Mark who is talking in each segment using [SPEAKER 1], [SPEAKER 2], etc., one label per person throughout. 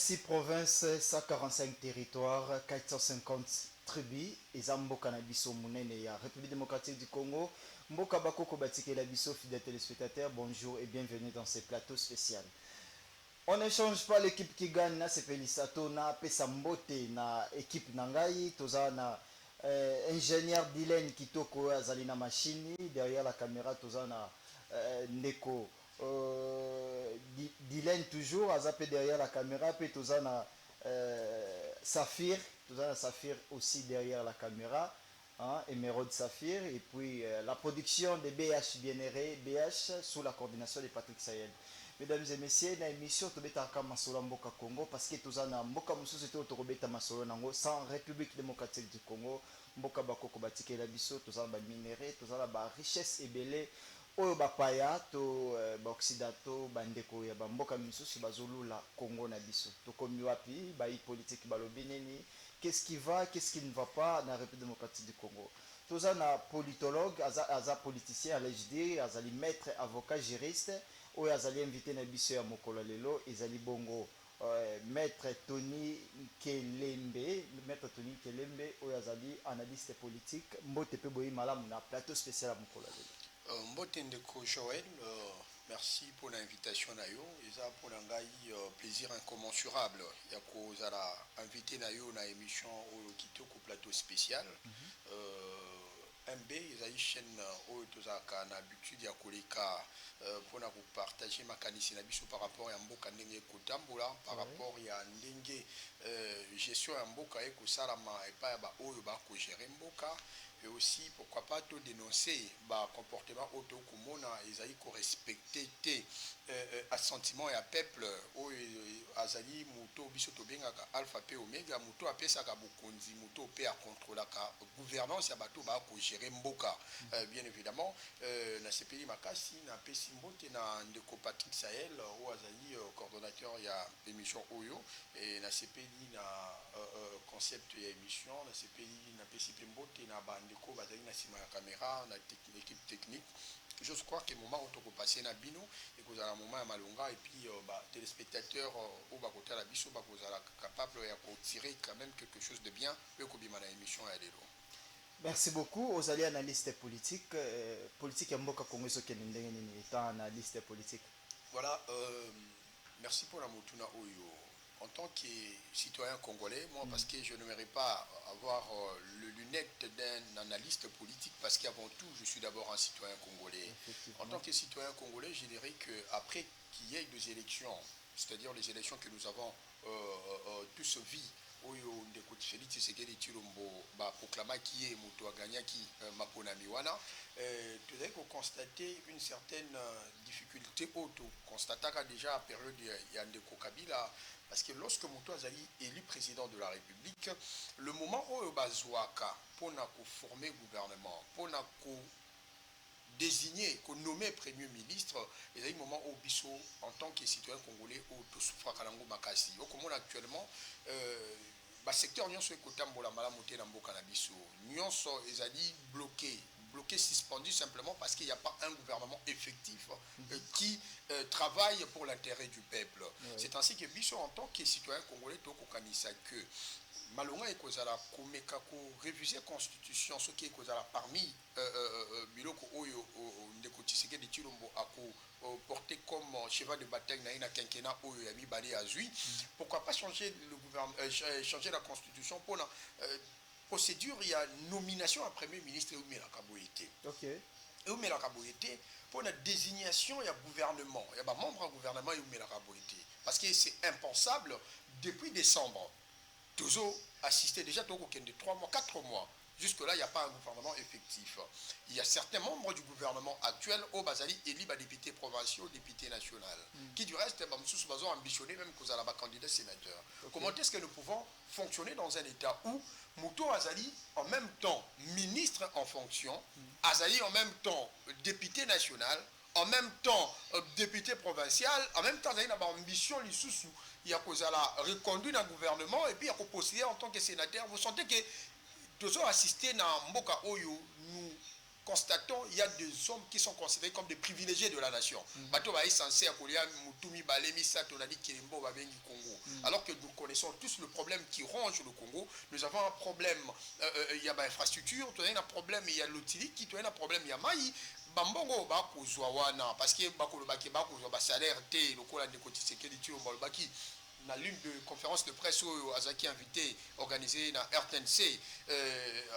[SPEAKER 1] 6 provinces, 145 territoires, 450 tribus, et Zamboka Nabiso Mounene ya République démocratique du Congo. Mboka Bakoko Batike Labiso, fidèles téléspectateurs, bonjour et bienvenue dans ce plateau spécial. On n'échange pas l'équipe qui gagne, c'est Pelisato, na Pesambote, na équipe Nangai, Toza na ingénieur Dylan Kitoko Azalina Machini, derrière la caméra, Toza na Neko. Dylan toujours, Azapé derrière la caméra, puis Toza na Saphir, Toza na Saphir aussi derrière la caméra. Hein, Émeraude Saphir, et puis la production de BH Bien-Airé, BH, sous la coordination de Patrick Sayed. Mesdames et messieurs, dans l'émission, tu as Masolo Mboka Congo, parce que tu as Mboka Moussou, c'était Autorobeta Masolo Nango, sans République démocratique du Congo, Mboka Bakoko Batike Labiso, tu as la minéré, tu as la richesse ébélée, oyo bapaya to baoccidato bandeko ya bamboka misusu bazolula Congo na biso tokomi wapi bayi politique balobi nini, qu'est-ce qui va, qu'est-ce qui ne va pas dans la République démocratique du Congo. Toza na politologue aza politicien à l'HD, azali maître avocat juriste oyo azali invité na biso ya mokolo lelo ezali bongo maître Tony Kelembe, oyo azali analyste politique mbote pe boyi malamu na plateau spécial ya mokolo lelo.
[SPEAKER 2] Mbotendeko Joël, merci pour l'invitation nayo. Eza pour ngai plaisir incommensurable. Yako zala invité nayo na émission au Kitoko plateau spécial. MB eza chaîne au tozaka na habitude ya koleka pour na partager makanisi na biso par rapport ya mboka ndenge kotambola par rapport ya ndenge gestion ya mboka e kosalama epa ya ba oyo ba ko gérer mboka. Et aussi, pourquoi pas, tout dénoncer le comportement auto commun et respecter assentiment et à peuple où azali muto bisoto benga alpha p omega muto apesa ka bokonzi muto pe a contrôler la gouvernance ya bato ba ko gérer mboka bien évidemment na sepeli makasi na pesi mbote na ndeko Patrick Sahel ou azali coordonnateur ya émission oyo et na sepeli na concept ya émission na sepeli na pesi mbote na bandeko bazali na sima ya caméra na équipe technique. Je crois que le moment où on passe na bino et que vous avez un moment à malonga et puis téléspectateurs au bas côté la biso vous êtes capable de tirer quand même quelque chose de bien et que bien la émission à l'élo.
[SPEAKER 1] Merci beaucoup aux alliés analystes politiques politique ya mboka Congo so kende ndenge nini étant analyste politique.
[SPEAKER 2] Voilà, merci pour la motuna oyo. En tant que citoyen congolais, moi, parce que je n'aimerais pas avoir le lunette d'un analyste politique, parce qu'avant tout, je suis d'abord un citoyen congolais. En tant que citoyen congolais, je dirais qu'après qu'il y ait des élections, c'est-à-dire les élections que nous avons tous vues, oyo ndeko Félix Tshisekedi Tshilombo ba proclama qui est moto a gagné qui mapona miwana tu avez constaté une certaine difficulté auto constataka déjà à période ya ndeko Kabila parce que lorsque moto azali élu président de la République le moment oyo bazwaka pona ko former gouvernement pona ko désigner, qu'on nomme premier ministre, et il y a un moment où Bisso, en tant que citoyen congolais, où tout souffre Kalango Makasi. Au Congo actuellement, le secteur Nyonso Ekotambola Malamote Nambo Kanabiso, Nyonso est bloqué, suspendu simplement parce qu'il n'y a pas un gouvernement effectif qui travaille pour l'intérêt du peuple. C'est ainsi que Bisso, en tant que citoyen congolais, Toko Kanisa que malonga ekozala komeka ko réviser constitution ce qui ekozala parmi biloko oyo ndeko Tshisekedi Tshilombo ako porté comme cheval de bataille na ina quinquennat oyo ya mibale azui pourquoi pas changer le gouvernement changer la constitution pour la procédure il y a nomination à premier ministre Eumela Kaboyete.
[SPEAKER 1] OK.
[SPEAKER 2] Eumela Kaboyete pour la désignation il y a gouvernement il y a ba membre du gouvernement Eumela Kaboyete parce que c'est impensable depuis décembre toujours assisté déjà de 3 mois, 4 mois. Jusque-là, il n'y a pas un gouvernement effectif. Il y a certains membres du gouvernement actuel au Bazali élus députés provinciaux, députés nationaux, qui du reste sont ambitionnés même que vous candidat sénateur. Okay. Comment est-ce que nous pouvons fonctionner dans un État où Mouto Azali, en même temps ministre en fonction, Azali en même temps député national, en même temps député provincial, en même temps il y a une ambition il y a reconduit dans le gouvernement et puis il y a postulé en tant que sénateur. Vous sentez que tous assistés dans Mboka Oyo nous constatons il y a des hommes qui sont considérés comme des privilégiés de la nation. Bato ba censé akolia mutumi balemi sato na Kilimbo ba bengi Congo. Alors que nous connaissons tous le problème qui ronge le Congo. Nous avons un problème, il y a l'infrastructure, il y a un problème, il y a l'outil, il y a un problème, il y a maï. Bambongo ba kozwa wana parce que ba kolobaki ba kozwa ba salaire té lokola ndeko Tshisekedi tu bolobaki na l'une de conférence de presse où Azaki invité organisé na RTNC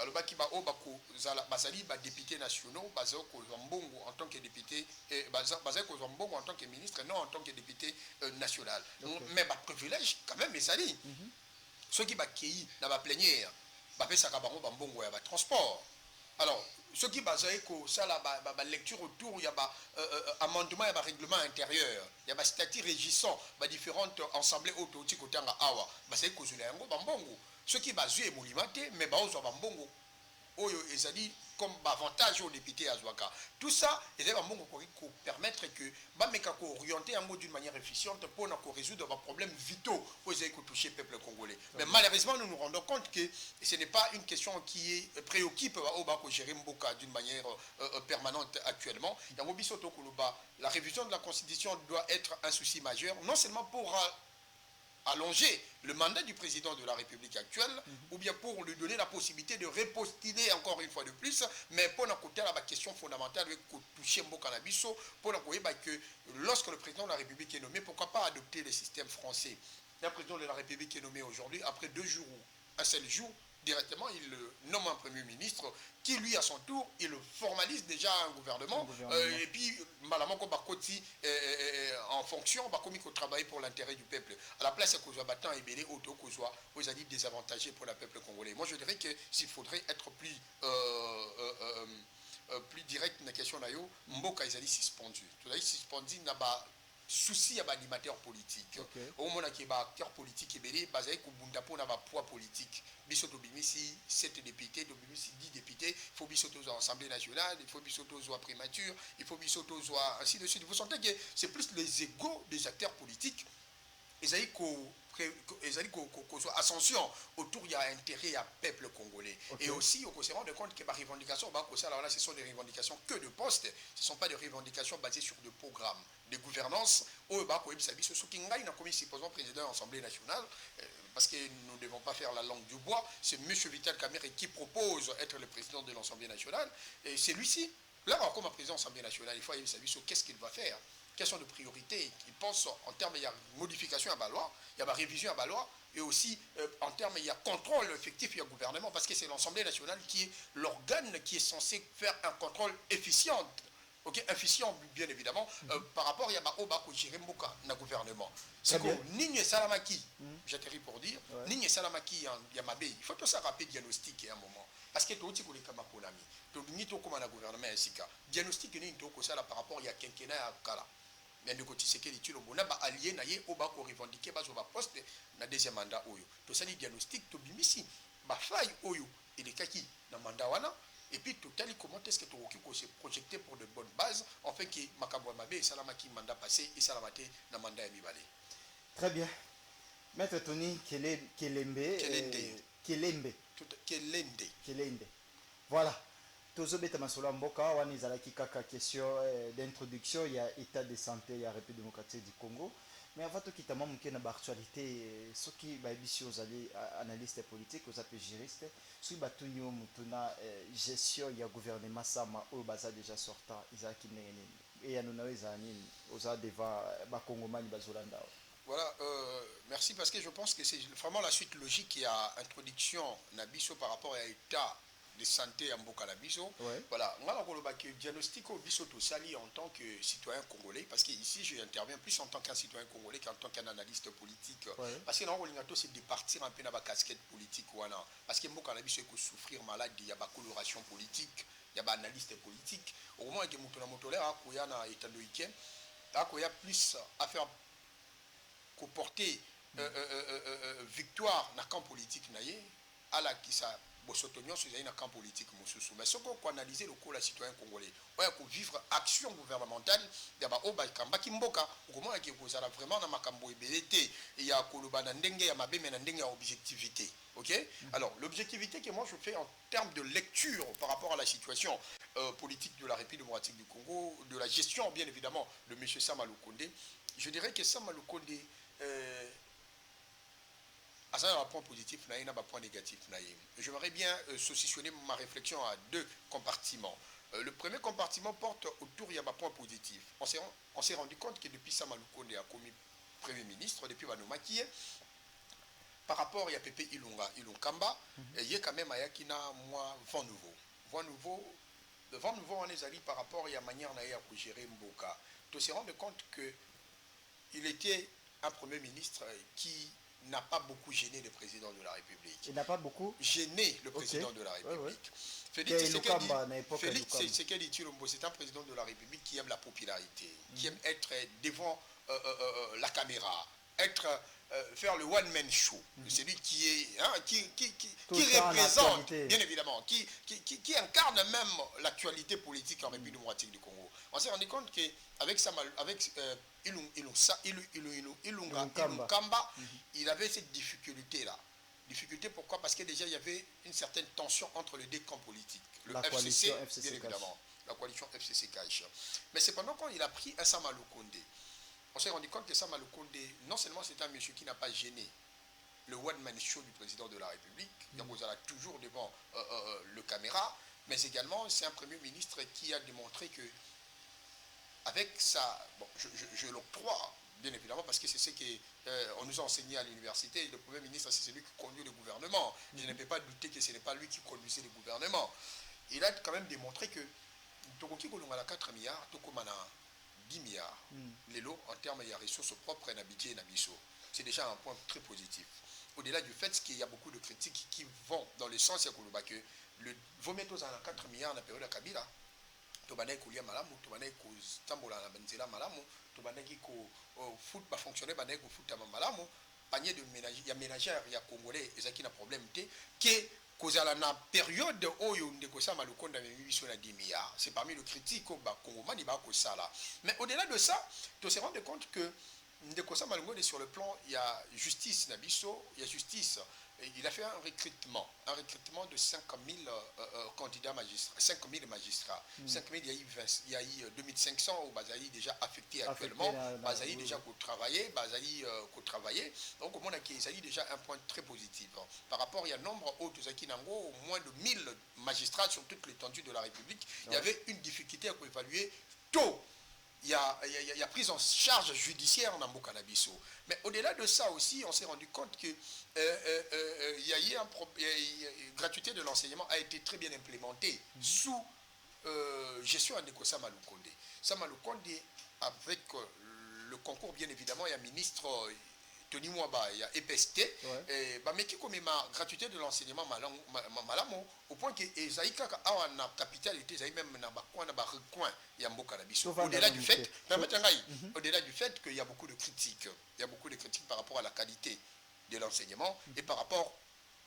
[SPEAKER 2] alobaki ba o ba kozala bazali ba députés nationaux bazo kozwa mbongo en tant que député bazali kozwa mbongo en tant que ministre non en tant que député national. Mais ba privilège quand même ezali ceux qui ba kei na ba plénière ba pesaka bango ba mbongo ya ba transport. Alors, ce qui base ça la lecture autour, il y a amendement, il y a règlement intérieur, il y a statut régissant, différentes assemblées autorités côté en awa, c'est que ce qui base est moulimaté, mais on a bambongo. Oyo ezali comme avantage aux députés à Zouaka. Tout ça, il va permettre que Bameka orienter en mode d'une manière efficiente pour résoudre des problèmes vitaux pour toucher le peuple congolais. Mais malheureusement, nous nous rendons compte que ce n'est pas une question qui préoccupe au gérer Mboka d'une manière permanente actuellement. La révision de la Constitution doit être un souci majeur, non seulement pour allonger le mandat du président de la République actuelle, ou bien pour lui donner la possibilité de repostuler encore une fois de plus, mais pour nous côté la question fondamentale avec toucher Mboka Nabiso, pour nous que lorsque le président de la République est nommé, pourquoi pas adopter le système français? Le président de la République est nommé aujourd'hui, après 2 jours, un seul jour, directement, il nomme un premier ministre qui, lui, à son tour, il formalise déjà un gouvernement. Et puis, malamment, comme Bakoti en fonction, comme il travaille pour l'intérêt du peuple. À la place, qu'on soit battant et belé, auto, qu'on soit, vous avez dit, désavantagé pour le peuple congolais. Moi, je dirais que s'il faudrait être plus direct dans la question, Mboka, ils allaient suspendu. Ils allaient suspendu, n'a pas souci à l'animateur politique. Au moment où il y a un acteur politique basé sur un poids politique. Il faut 7 députés, 10 députés, il faut aux Assemblée nationale, il faut aux primatures, il faut ainsi de suite. Vous sentez que c'est plus les égos des acteurs politiques. Ils ont ascension autour, il y a intérêt à peuple congolais. Et aussi, on se rend compte que les revendications, ce sont des revendications que de postes, ce ne sont pas des revendications basées sur des programmes de gouvernance. Supposons président de l'Assemblée nationale, parce que nous ne devons pas faire la langue du bois, c'est M. Vital Kamerhe qui propose être le président de l'Assemblée nationale, et c'est lui-ci. Là, comme président de l'Assemblée nationale, il faut aller savoir qu'est-ce qu'il va faire. Quelles sont les priorités? Il pense en termes, il y a modification à la loi, il y a révision à la loi, et aussi en termes, il y a contrôle effectif, il y a gouvernement, parce que c'est l'Assemblée nationale qui est l'organe qui est censé faire un contrôle efficient, efficient bien évidemment, par rapport à Oba gérer Mboka, le gouvernement. C'est que Nigne Salamaki, j'atterris pour dire, Nigne Salamaki, Yamabe, il faut tout ça rappeler diagnostic à un moment. Parce que tout le monde est comme un gouvernement ainsi que diagnostic par rapport à quinquennat à Kala. Mais de côté, c'est que les Tchilobona alliés naïe au bas pour revendiquer bas au poste na deuxième mandat oyo. Tout ça, les diagnostics, tout bimisi, bah faille oyo et les kaki na mandat wana. Et puis, tout à comment est-ce que tu se projeté pour de bonnes bases, en fait, que Makabwa Mabe et Salamaki mandat passé et Salamate na mandat Mibale.
[SPEAKER 1] Très bien. Maître Tony Kelende. Voilà. Tozobeta masolo mboka wana ezalaki kaka question d'introduction, il y a état de santé, il y a République démocratique du Congo. Mais avant tout kitama muke na actualité soki baibisi ozali analyste politique, ozape juriste, soki batunyo mutuna gestion ya gouvernement sama oyo baza déjà sortant, ezalaki ndenge nini? Et ya nuna ezani oza devant ba Congomani bazolanda.
[SPEAKER 2] Voilà, merci parce que je pense que c'est vraiment la suite logique et à introduction Nabiso par rapport à l'état de santé à Mboka Nabiso. Voilà, on a le diagnostic au Biso Sali en tant que citoyen congolais, parce que ici j'interviens plus en tant qu'un citoyen congolais qu'en tant qu'un analyste politique. Parce que non, c'est de partir un peu dans la casquette politique. Parce que Mboka Nabiso peut souffrir malade, il y a la coloration politique, il y a l'analyste politique. Au moment où il y a état de week-end, il y a plus à faire porter victoire dans le camp politique à la qui ça bosotonion sur un camp politique mosusu mais ce qu'on analyse le cours la citoyen congolais ouais pour vivre action gouvernementale d'aba oba kamba kimboka comment qui vous a vraiment na makambo ebelete il y a koloba na ndenge ya mabe na ndenge ya objectivité. OK, alors l'objectivité que moi je fais en termes de lecture par rapport à la situation politique de la République démocratique du Congo, de la gestion bien évidemment de M. Sama Lukonde, je dirais que Sama Lukonde a un point positif, il a un point négatif. J'aimerais bien saucissonner ma réflexion à deux compartiments. Le premier compartiment porte autour de point positif. On s'est rendu compte que depuis Sama Lukonde a commis Premier ministre, depuis Vanomaki, par rapport à Pepe Ilunkamba, il y a quand même moi vent nouveau. Le vent nouveau, on est allé par rapport à la manière de gérer Mboka. On se rend compte qu'il était un Premier ministre qui n'a pas beaucoup gêné le président de la République.
[SPEAKER 1] Il n'a pas beaucoup
[SPEAKER 2] gêné le président de la République.
[SPEAKER 1] Félix
[SPEAKER 2] Tshisekedi Tshilombo, c'est un président de la République qui aime la popularité, qui aime être devant la caméra, faire le one-man show. C'est lui qui est qui représente, bien évidemment, qui incarne même l'actualité politique en République démocratique du Congo. On s'est rendu compte qu'avec Ilunkamba, il avait cette difficulté-là. Difficulté pourquoi? Parce que déjà il y avait une certaine tension entre les deux camps politiques. Le FCC, bien évidemment, la coalition FCC-CAICH. Mais cependant, quand il a pris un Sama Lukonde, on s'est rendu compte que Sama Lukonde, non seulement c'est un monsieur qui n'a pas gêné le one-man show du président de la République, donc vous allez toujours devant le caméra, mais également c'est un Premier ministre qui a démontré que avec ça, bon, je l'octroie, bien évidemment, parce que c'est ce qu'on nous a enseigné à l'université. Le Premier ministre, c'est celui qui conduit le gouvernement. Je ne peux pas douter que ce n'est pas lui qui conduisait le gouvernement. Il a quand même démontré que Tokoki Kolongala 4 milliards, Tokomana 10 milliards, les lots en termes de ressources propres et budget et Nabiso. C'est déjà un point très positif. Au-delà du fait qu'il y a beaucoup de critiques qui vont dans le sens que le Vometos à 4 milliards dans la période de Kabila, tobandaki kolia malamu tobandaki kotambola na banzela malamu tobandaki ko foot ba fonctionner bandaki ko futama malamu panier de ménage ya ménagère ya congolais ezaki na problème te que kozala na période oyo ndeko Sama Lukonde biso na 10 milliards c'est parmi le critique ba congomani ba ko sala mais au-delà de ça tu te rends compte que ndeko Sama Lukonde sur le plan il y a justice na biso il y a justice. Il a fait un recrutement de 5000 candidats magistrats, 5000 magistrats. 5000, il y a eu 2500 au Bazaï déjà affectés actuellement. Bazaï déjà qu'on travaillait, Donc, au monde qui est déjà un point très positif. Par rapport, il y a un nombre autres au moins de 1000 magistrats sur toute l'étendue de la République. Il y avait une difficulté à évaluer tôt. Il y a prise en charge judiciaire en Ambo Canabiso. Mais au-delà de ça aussi, on s'est rendu compte que il y a eu gratuité de l'enseignement a été très bien implémentée sous gestion de Sama Lukonde. Sama Lukonde, avec le concours bien évidemment, il y a ministre Tony Mwaba, il y a EPST, mais qui comme ma gratuité de l'enseignement malamo au point que Ezaïka a na capitalité Ezaï même na bakwa na recoin ya mboka na biso. Au-delà du fait, au-delà du fait qu'il y a beaucoup de critiques, par rapport à la qualité de l'enseignement et par rapport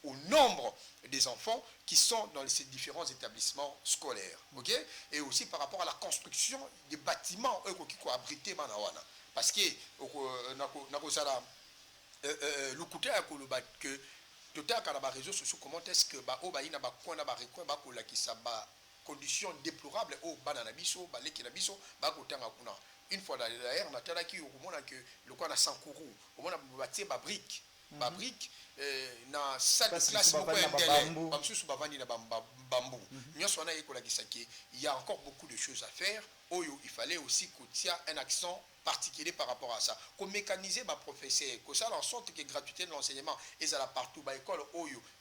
[SPEAKER 2] au nombre des enfants qui sont dans ces différents établissements scolaires, ok? Et aussi par rapport à la construction des bâtiments qui sont abrités manawana, parce que le côté que tout à l'heure réseaux sociaux comment est-ce que conditions déplorables au bananabiso balekinabiso bakotanga kuna une fois d'ailleurs on a talaki au moment que le coin a Sankuru au moment bâtir ba brique na salle de classe bambou il y a encore beaucoup de choses à faire. Il fallait aussi qu'il y ait un accent particulier par rapport à ça. Qu'on mécanise les professeurs, que ça en sorte que la gratuité de l'enseignement est là partout. Les écoles,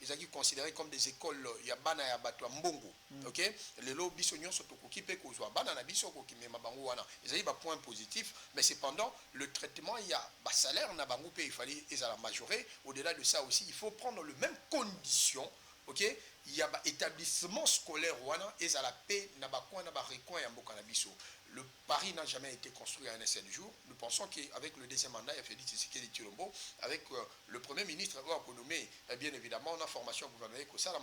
[SPEAKER 2] ils sont considérées comme des écoles, il y a bana ya bato mbongo. OK? Les lobbies sont occupés qu'on soit bana na biso ko ki mema bango wana. Ils ont un point positif, mais cependant le traitement il y a salaire na bango il fallait ils la majorer. Au-delà de ça aussi, il faut prendre les mêmes conditions ok, il y a un établissement scolaire wana et ça la paix n'a pas quoi n'a pas recoin ya mboka na biso. Le Paris n'a jamais été construit en un seul jour. Nous pensons qu'avec le deuxième mandat, il a fait Tshisekedi Tshilombo, avec le premier ministre nommé, bien évidemment, on a formation gouvernementale que ça, là,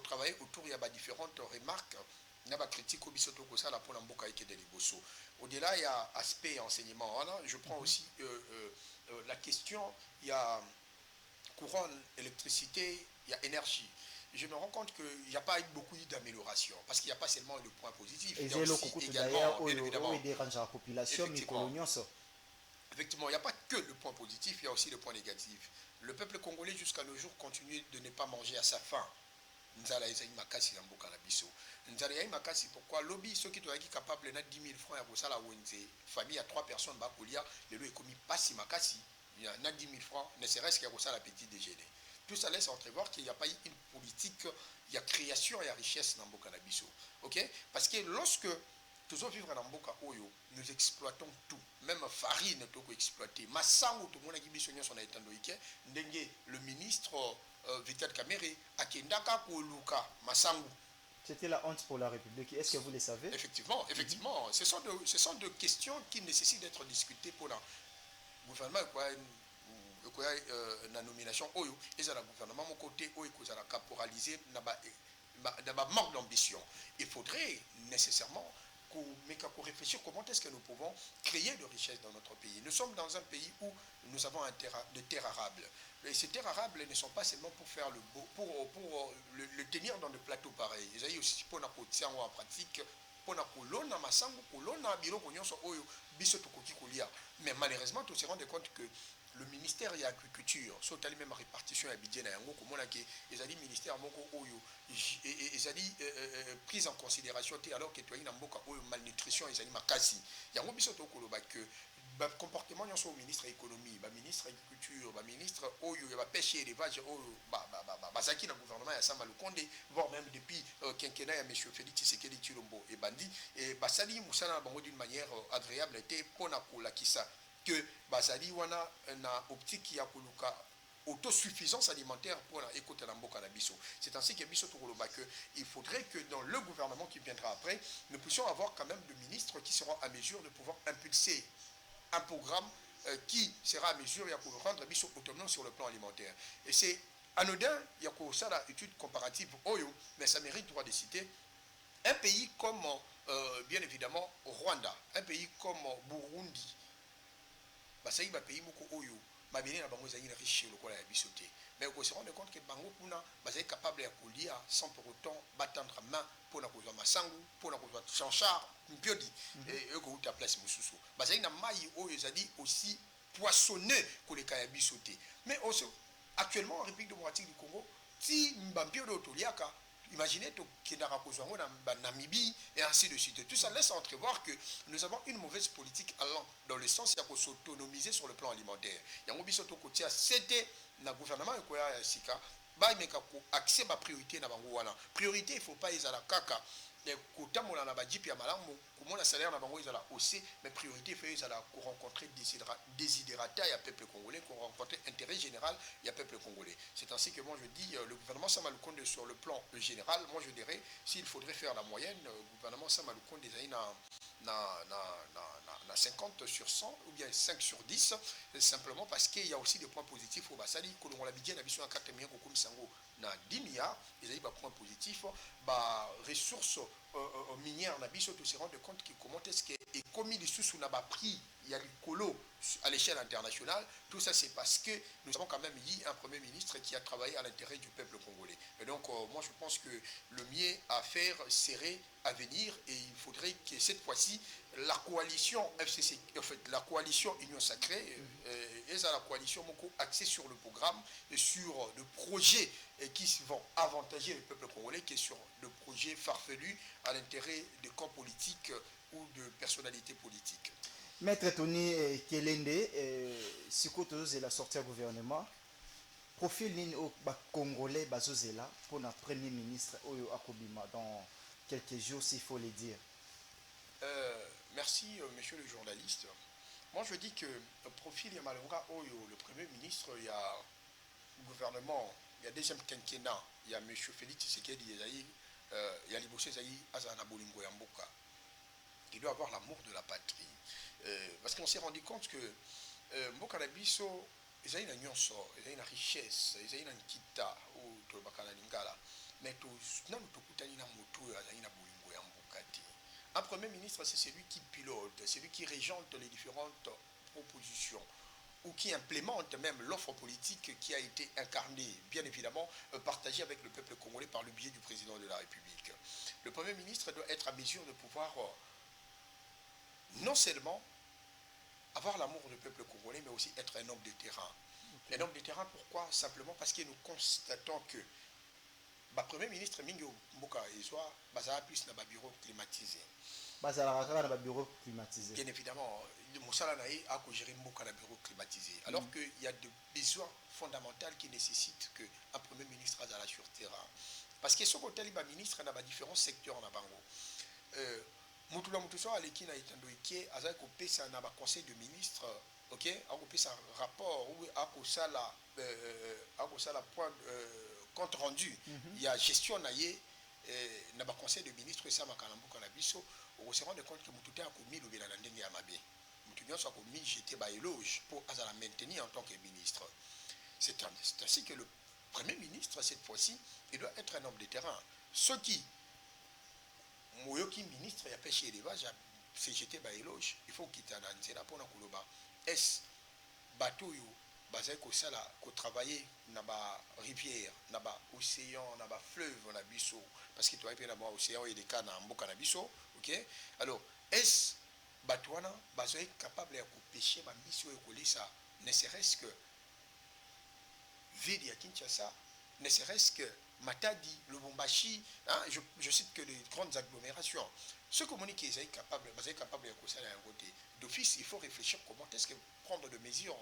[SPEAKER 2] travailler autour il y a différentes remarques. Il y a des critiques au bisoto que ça là pour l'amboka de Liboso. Au-delà, il y a aspect enseignement. Je prends aussi la question, il y a courant, électricité, il y a énergie. Je me rends compte qu'il n'y a pas eu beaucoup d'amélioration, parce qu'il n'y a pas seulement le point positif. Il y a aussi également, bien évidemment, effectivement, il n'y a pas que le point positif, il y a aussi le point négatif. Le peuple congolais jusqu'à nos jours continue de ne pas manger à sa faim. Nzala ezali makasi na mboka na biso. Nzala ezali makasi pourquoi lobby ceux qui doivent être capables na 10 000 francs ya kosala wenze famille à 3 personnes bakolia lelo ekomi pasi makasi na 10 000 francs ne serait-ce qu'à kosala petit déjeuner. Tout ça laisse entrevoir qu'il n'y a pas eu une politique, il y a création et richesse dans mboka na biso. OK? Parce que lorsque toujours vivre dans mboka oyo, nous exploitons tout, même farine to ko exploiter. Masango to mona ki biso nyonso na etandoike, ndenge le ministre Vital Kamerhe akendaka ko luka masango.
[SPEAKER 1] C'était la honte pour la République. Est-ce que vous le savez?
[SPEAKER 2] Effectivement, effectivement. Ce sont de questions qui nécessitent d'être discutées pour le gouvernement. La nomination oyo et le gouvernement mon côté oyo kozala caporalisé n'a pas manque d'ambition. Il faudrait nécessairement qu'on réfléchisse comment est-ce que nous pouvons créer de richesses dans notre pays. Nous sommes dans un pays où nous avons de terres arables. Et ces terres arables ne sont pas seulement pour faire le tenir dans des plateaux pareils. Ils ont aussi pour la en pratique, pour la colonne, masango, colonne, biro, oyo, biso tokoki kolia. Mais malheureusement, on se rend compte que le ministère de l'agriculture, soit à même répartition à Bidjen à Yango, comme on a dit, les alliés ministères Moko Oyo, les alliés prise en considération, alors que tu as une malnutrition, les alliés Makasi. Yango Bisoto Koloba que le comportement au ministre de l'économie, le ministre de l'agriculture, le ministre Oyo, il va pêcher l'élevage, Bazaki dans le gouvernement, il y a Sama Lukonde, voire même depuis quinquennat, il y a M. Félix Tshisekedi Tshilombo et Bandi, et Basali Moussana d'une manière agréable, était Ponako Kisa. Que bazali wana na optique ya koluka autosuffisance alimentaire pour la écoute de mboka na biso. C'est ainsi que biso tokoloba que il faudrait que dans le gouvernement qui viendra après, nous puissions avoir quand même des ministres qui seront à mesure de pouvoir impulser un programme qui sera à mesure de rendre biso autonome sur le plan alimentaire. Et c'est anodin, il y a ça la étude comparative oyo, mais ça mérite droit de citer un pays comme bien évidemment Rwanda, un pays comme Burundi. Basai ba pays moko oyo mabele na bango ezali riche lokola ya bisoté mais on se rend compte que bango kuna basai capable ya kolia sans pour autant battre main pour na kozwa masangu pour na kozwa chanchar mpiodi et ko uta place mususu basai na mai oyo ezali aussi poissonneux que les ya bisoté mais aussi actuellement en République démocratique du Congo si mbampiodi otoliaka. Imaginez qu'il y a un Namibie et ainsi de suite. Tout ça laisse entrevoir que nous avons une mauvaise politique allant dans le sens de s'autonomiser sur le plan alimentaire. Il y a un biso côté c'était le gouvernement et sika ba meka ko accès ma priorité na bango wana. Priorité il faut pas izala kaka kota mona na ba jipi ya malamu komona salaire na bango izala aussi mais priorité il faut izala ko rencontrer désiderata ya peuple congolais ko rencontrer intérêt général ya peuple congolais. C'est ainsi que moi je dis le gouvernement Samalukonde sur le plan général, moi je dirais s'il faudrait faire la moyenne le gouvernement Samalukonde des na 50 sur 100 ou bien 5 sur 10 simplement parce qu'il y a aussi des points positifs au Basali que l'on l'a bien la vision à 4 millions comme Sango na 10 milliards ils ont des points positifs bah ressources minières na biso to se rendre compte que comment est-ce que et comme il sous na ba prix il y a le colo à l'échelle internationale. Tout ça c'est parce que nous avons quand même eu un premier ministre qui a travaillé à l'intérêt du peuple congolais. Et donc moi je pense que le mieux à faire serait à venir et il faudrait que cette fois-ci la coalition FCC, en fait la coalition Union Sacrée et la coalition axée sur le programme et sur le projet qui vont avantager le peuple congolais qui est sur le projet farfelu à l'intérêt des camps politiques ou de personnalités politiques.
[SPEAKER 1] Maître Tony Kelende, si vous la sortie au gouvernement, profil au Congolais bazozela pour notre premier ministre Oyo Akobima dans quelques jours s'il faut le dire.
[SPEAKER 2] Merci monsieur le journaliste. Moi je dis que le profil Yamalonga Oyo, le premier ministre, il y a le gouvernement il y a deuxième quinquennat, il y a M. Félix Tshisekedi, il y a Libossé Zaï, Azana Bolingo Yamboka. Il doit avoir l'amour de la patrie. Parce qu'on s'est rendu compte que Mboka Nabiso, ils ont une nyonso, ils ont une richesse, ils ont une kita, ou Tobakana Lingala. Mais tout, non, tout na moto, ils ont une Bolingo Yamboka. Un premier ministre, c'est celui qui pilote, c'est celui qui régente les différentes propositions ou qui implémente même l'offre politique qui a été incarnée, bien évidemment, partagée avec le peuple congolais par le biais du président de la République. Le Premier ministre doit être à mesure de pouvoir non seulement avoir l'amour du peuple congolais, mais aussi être un homme de terrain. Okay. Un homme de terrain, pourquoi? Simplement parce que nous constatons que le Premier ministre Mingo Mboka Ezwa, Bazara plus dans un bureau climatisé.
[SPEAKER 1] Bureau climatisé.
[SPEAKER 2] Bien évidemment, Moussala Naï a géré Mboka dans bureau climatisé. Alors qu'il y a des besoins fondamentaux qui nécessitent qu'un Premier ministre soit sur le terrain. Parce que ce côté, le ministre dans différents secteurs en Bango. Mutula Mutuso aleki na itando ike azali kopesa na ba conseil de ministre, OK, akopesa rapport ou akosala point compte rendu. Il y a gestion na ye na ba conseil de ministre ça makala mboka na biso, on se rend compte que mututa akomi lobela na ndenge ya mabe. Mutu nyonso akomi jeter ba éloge pour azala maintenir en tant que ministre. C'est ainsi que le Premier ministre cette fois-ci, il doit être un homme de terrain. Ceux qui Moyoki ministre ya pêche élevage c'est jeté ba éloge, il faut quitter na nzela pona koloba est bateau yo bazai ko sala ko travailler na ba rivière na ba océan na ba fleuve na biso parce que toi na ba océan et des cas na mboka na biso, OK. Alors est bateau wana bazai capable ya ko pêcher ba biso et ko lisa ne serait-ce que ville ya Kinshasa, ne serait-ce que Matadi, Lubumbashi, hein, je cite que les grandes agglomérations. Ce communiqué est capable de ça d'un côté. D'office, il faut réfléchir comment est-ce que prendre des mesures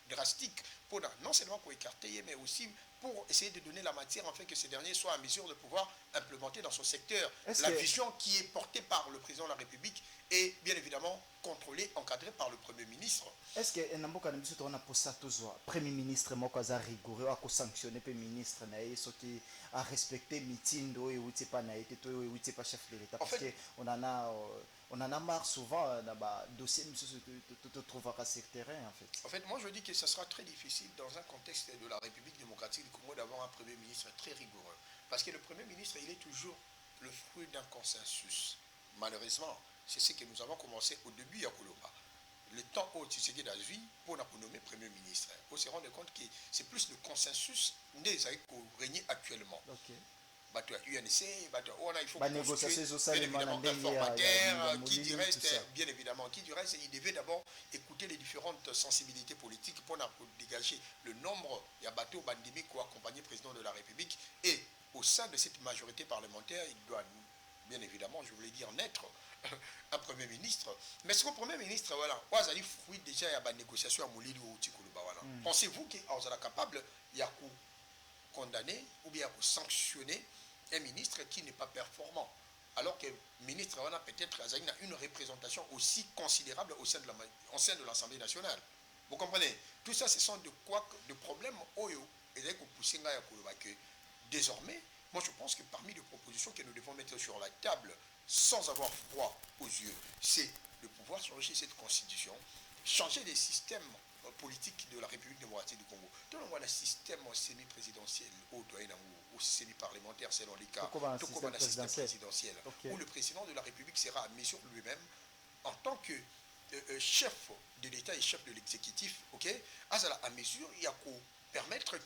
[SPEAKER 2] drastiques pour non seulement pour écarter, mais aussi pour essayer de donner la matière afin que ces derniers soient en mesure de pouvoir implémenter dans son secteur la vision qui est portée par le président de la République et bien évidemment contrôlée, encadrée par le Premier ministre.
[SPEAKER 1] Est-ce que Namboka Nabiso on a pour ça toujours Premier ministre Mokaza rigoureux à sanctionner le ministre naïe ce qui a respecté mitindo et où c'est pas naïe et où c'est pas chef de l'État parce que on en a marre souvent dans dossier te trouvera sur le terrain en fait.
[SPEAKER 2] En fait, moi je dis que ce sera très difficile dans un contexte de la République démocratique du Congo d'avoir un Premier ministre très rigoureux parce que le Premier ministre il est toujours le fruit d'un consensus. Malheureusement, c'est ce que nous avons commencé au début à Kolomba. Le temps où Tshisekedi a vu pour nommer Premier ministre. On se rend compte que c'est plus le consensus des qui règne actuellement.
[SPEAKER 1] Okay.
[SPEAKER 2] UNC, il faut
[SPEAKER 1] négocier
[SPEAKER 2] qui du reste, bien évidemment, qui du reste, il devait d'abord écouter les différentes sensibilités politiques pour dégager le nombre de bateaux bandimi qui ont accompagné le président de la République. Et au sein de cette majorité parlementaire, il doit, bien évidemment, je voulais dire, naître un Premier ministre. Mais ce Premier ministre, voilà, il fruit déjà à la négociation à Moulili ou Tikoulouba. Pensez-vous qu'il est capable de condamner ou bien de sanctionner un ministre qui n'est pas performant, alors que le ministre a peut-être une représentation aussi considérable au sein de l'Assemblée nationale. Vous comprenez? Tout ça, ce sont de problèmes que désormais, moi je pense que parmi les propositions que nous devons mettre sur la table, sans avoir froid aux yeux, c'est de pouvoir changer cette constitution, changer les systèmes politiques de la République démocratique du Congo. Tout le monde a un système semi-présidentiel ou semi-parlementaire selon les cas, tout comme un système présidentiel, okay. Où le président de la République sera à mesure lui-même en tant que chef de l'État et chef de l'exécutif, ok, à mesure, il y a qu'à permettre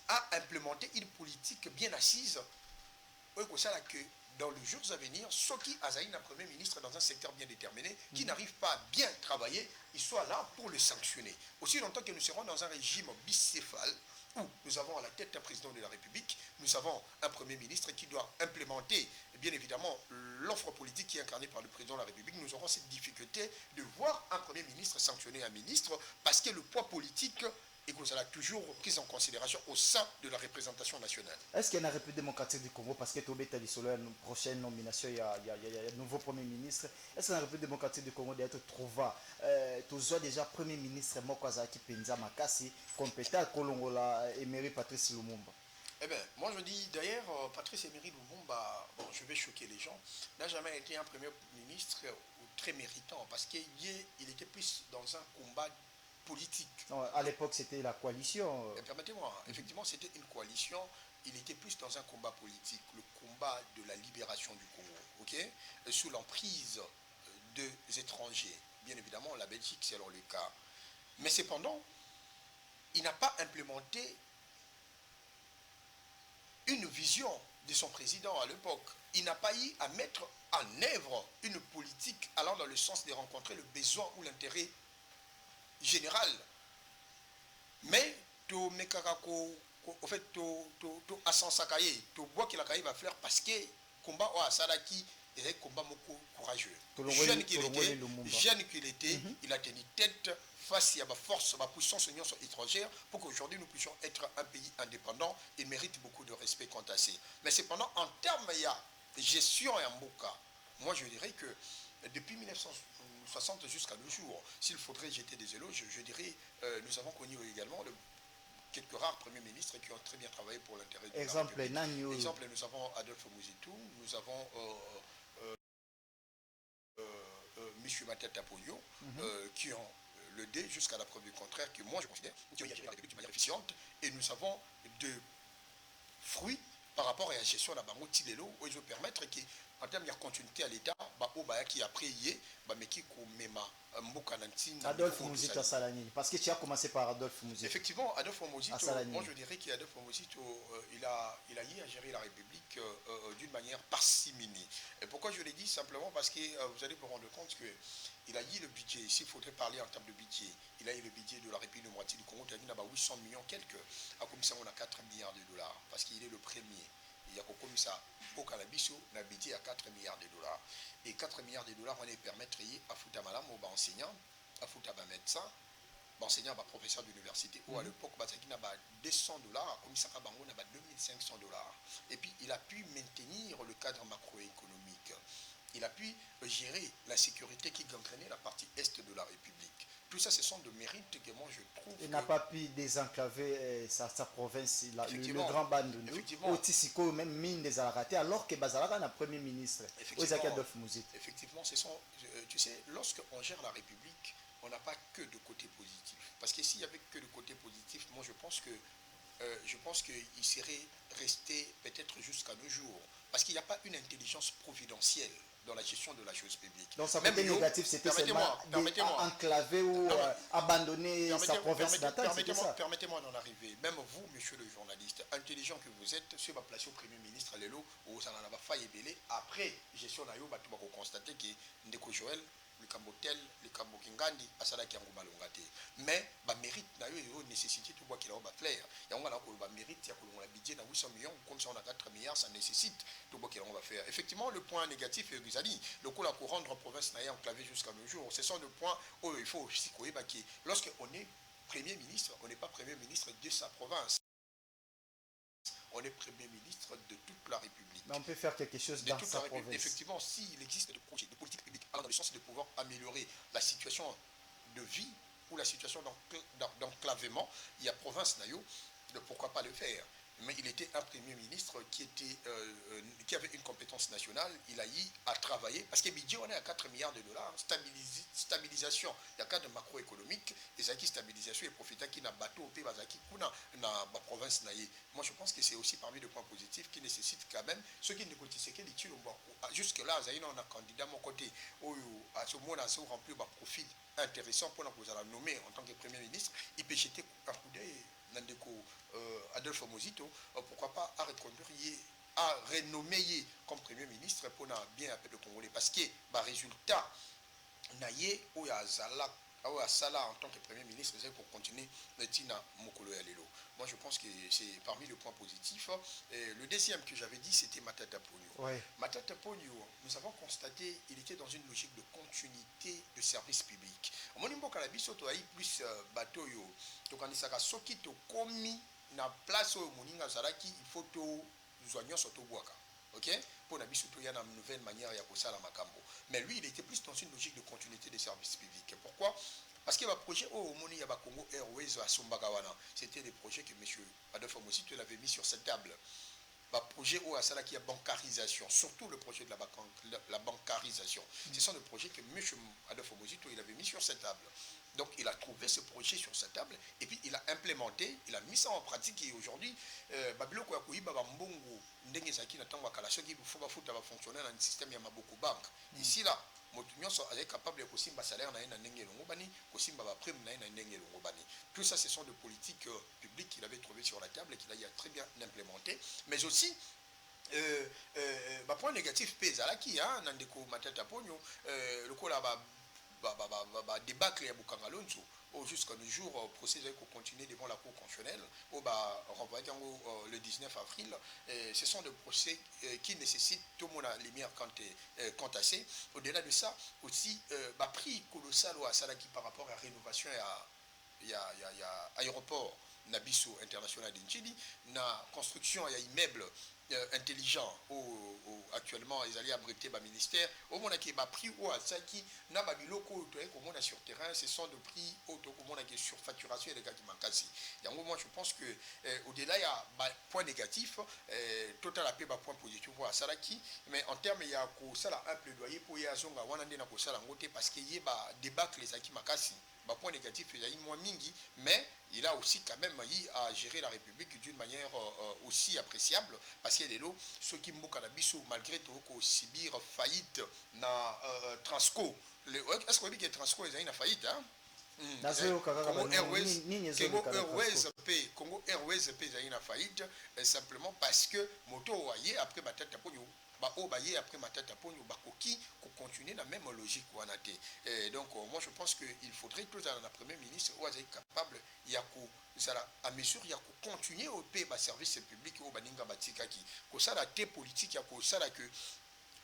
[SPEAKER 2] à implémenter une politique bien assise, que dans les jours à venir, ceux qui ont un Premier ministre dans un secteur bien déterminé, qui n'arrive pas à bien travailler, ils soient là pour le sanctionner. Aussi longtemps que nous serons dans un régime bicéphale, où nous avons à la tête un président de la République, nous avons un Premier ministre qui doit implémenter, bien évidemment, l'offre politique qui est incarnée par le président de la République, nous aurons cette difficulté de voir un Premier ministre sanctionner un ministre, parce que le poids politique et que ça l'a toujours pris en considération au sein de la représentation nationale.
[SPEAKER 1] Est-ce qu'il y a une République démocratique du Congo, parce que tu as dit sur une prochaine nomination, il y a un nouveau Premier ministre, est-ce que la République démocratique du Congo doit être trouvée? Tu as déjà Premier ministre Mokwazaki Penza Makasi, compétent à Kolongola, Emery Patrice Lumumba.
[SPEAKER 2] Eh bien, moi je dis d'ailleurs, Patrice Emery Lumumba, bon, je vais choquer les gens, n'a jamais été un premier ministre très méritant parce qu'il était plus dans un combat politique.
[SPEAKER 1] Non, à l'époque, c'était la coalition.
[SPEAKER 2] Permettez-moi, effectivement, c'était une coalition. Il était plus dans un combat politique, le combat de la libération du Congo, ok, sous l'emprise des étrangers. Bien évidemment, la Belgique, c'est alors le cas. Mais cependant, il n'a pas implémenté une vision de son président à l'époque. Il n'a pas eu à mettre en œuvre une politique allant dans le sens de rencontrer le besoin ou l'intérêt général. Mais to mekakako au fait to asansakaye to bois qu'il a caillé va faire parce que combat au asalaki et combat moko courageux. Jeune qu'il était, il a tenu tête face à ma force, ma puissance union étrangère pour qu'aujourd'hui nous puissions être un pays indépendant. Il mérite beaucoup de respect quant à ça. Mais cependant, en termes de gestion et en Mboka, moi je dirais que depuis 1960 jusqu'à nos jours, s'il faudrait jeter des éloges, je dirais, nous avons connu également quelques rares premiers ministres qui ont très bien travaillé pour l'intérêt de la République. Exemple, nous avons Adolphe Mouzitou, nous avons M. Matata Pogno, qui ont le dé jusqu'à la preuve du contraire, que moi je considère qu'il y a la République de manière efficiente, et nous avons de fruits par rapport à la gestion de la banque Tilelo, où ils vont permettre qu'en termes de continuité à l'État, qui a prié, mais qui mema
[SPEAKER 1] Adolphe Mouzito Salani, parce que tu as commencé par Adolphe Mouzito.
[SPEAKER 2] Effectivement, Adolphe Mouzito, moi je dirais qu'Adolphe Mouzito, il a eu à gérer la République d'une manière parciminie. Et pourquoi je l'ai dit? Simplement parce que vous allez vous rendre compte qu'il a eu le budget, s'il faudrait parler en termes de budget, il a eu le budget de la République de moitié du Congo, il a 800 millions quelques, à comme ça on a 4 milliards de dollars, parce qu'il est le premier. Il y a comme ça, au Canabiso, on a budget à 4 milliards de dollars. Et 4 milliards de dollars, on les permettre à foutre malam aux enseignants, à foutre à médecin, enseignant, professeur d'université, ou à l'époque, il a 200 dollars, comme ça, on a 2500 dollars. Et puis, il a pu maintenir le cadre macroéconomique. Il a pu gérer la sécurité qui gangrenait la partie est de la République. Tout ça, ce sont de mérites que moi je trouve.
[SPEAKER 1] Il n'a pas pu désenclaver sa province, le grand Bandundu. Effectivement. Au même mine des Alaraté, alors que Bazalaka est un premier ministre.
[SPEAKER 2] Effectivement, tu sais, lorsqu'on gère la République, on n'a pas que de côté positif. Parce que s'il n'y avait que de côté positif, moi je pense qu'il serait resté peut-être jusqu'à nos jours. Parce qu'il n'y a pas une intelligence providentielle dans la gestion de la chose publique.
[SPEAKER 1] Donc sa côté négatif, c'était seulement enclaver ou abandonner sa province natale.
[SPEAKER 2] Permettez-moi d'en arriver. Même vous, monsieur le journaliste, intelligent que vous êtes, si vous placez au Premier ministre à l'élo, où ça n'en a pas failli belé, après gestion nayo, vous allez constater que Ndeko Joël, le Cambotel, le Cambokingandi, Asala Kiangoubalongate. Mais, mérite, nayo, nécessité tout qu'il a un flair. Il y a un mérite, il y a un budget de 800 millions, comme ça on a 4 milliards, ça nécessite tout qu'il va faire. Effectivement, le point négatif, le coup la couronne en province n'a enclavé jusqu'à nos jours. Ce sont des points où il faut aussi qu'on évacuer. Lorsqu'on est Premier ministre, on n'est pas Premier ministre de sa province. On est Premier ministre de toute la République.
[SPEAKER 1] Mais on peut faire quelque chose dans sa province.
[SPEAKER 2] Effectivement, s'il existe des projets de politique publique allant dans le sens de pouvoir améliorer la situation de vie ou la situation d'enclavement, il y a province Nayo, pourquoi pas le faire? Mais il était un Premier ministre qui avait une compétence nationale. Il a eu à travailler, parce que budget, on est à 4 milliards de dollars, stabilisation, il y a un cadre macroéconomique, et ça qui stabilisation et profita qui n'a bateau au pays, qui n'a pas province. Moi, je pense que c'est aussi parmi les points positifs qui nécessitent quand même, ceux qui négocient, jusque-là, on a un candidat à mon côté, à ce moment-là, ça remplit un profil intéressant pour nous nommer en tant que Premier ministre, il peut jeter un coup d'œil. Adolphe Mouzito, pourquoi pas à renommer comme Premier ministre pour bien appeler le Congolais. Parce que, résultat, Naye ou Azala en tant que Premier ministre, c'est pour continuer Tina Mokolo Alelo. Moi, je pense que c'est parmi les points positifs. Et le deuxième que j'avais dit, c'était Matata Pogno.
[SPEAKER 1] Ouais.
[SPEAKER 2] Matata Pogno, nous avons constaté qu'il était dans une logique de continuité de service public. Mon niveau cannabis, tu as plus bateau, tu as soki to komi na place au moninga zaraki, il faut to zoignon soto boaka. Ok? Pour Nabi Souto, il y a une nouvelle manière de faire la Makambo. Mais lui, il était plus dans une logique de continuité des services publics. Pourquoi? parce que le projet au Moni Yaba Congo Airways à Sombagawana, c'était des projets que M. Adolphe Mosito l'avait mis sur cette table. Le projet au Asala qui a bancarisation, surtout le projet de la bancarisation. Ce sont des projets que M. Adolphe Mosito il avait mis sur cette table. Donc il a trouvé ce projet sur sa table et puis il a implémenté, il a mis ça en pratique et aujourd'hui, Babiloko Yakuiba Bambongo, Ndenge Zaki Natango Kalaso qui faut fonctionner dans un système Yamaboko Bank. Ici là, Motunyon est capable de kosimba salaire na ndenge longobani, kosimba ba prime na ndenge longobani. Tout ça ce sont des politiques publiques qu'il avait trouvées sur la table et qu'il a très bien implémenté, mais aussi point négatif pèse à la qui hein nandeko matata ponyo le ko là débâcle ya Bukangalonzo jusqu'à nos jours procès va continuer devant la cour constitutionnelle au renvoyer le 19 avril. Ce sont des procès qui nécessitent tout le monde à lumière quant à c'est au-delà de ça aussi prix colossal à Salaki par rapport à la rénovation il y a aéroport Nabiso international d'Inchili na construction il y a immeuble intelligent actuellement ils allaient abriter le ministère au monde qui a pris au Asaki na babiloko comme sur terrain ce sont de prix auto comme qui sur facturation et les gars qui manquent ici. Et moi je pense que au-delà il y a point négatif total à paix point positif à Salaki mais en termes il y a ça un plaidoyer pour y azonga wanande na ko sala ngote parce qu'il y a débâcle les aki makasi. Point négatif, il y a eu moins mingi, mais il a aussi quand même eu à gérer la République d'une manière aussi appréciable, parce qu'il y a des lots, ceux qui m'ont cannabis, malgré tout, subir faillite dans Transco. Est-ce qu'on dit que Transco est une faillite hein? Congo Airways est une faillite, simplement parce que Moto après ma tête après ma tête bakoki continuer la même logique donc moi je pense qu'il faudrait que la première ministre soit capable à mesure il y a continuer au pays service public au baninga batikaki que ça la politique il y a ça que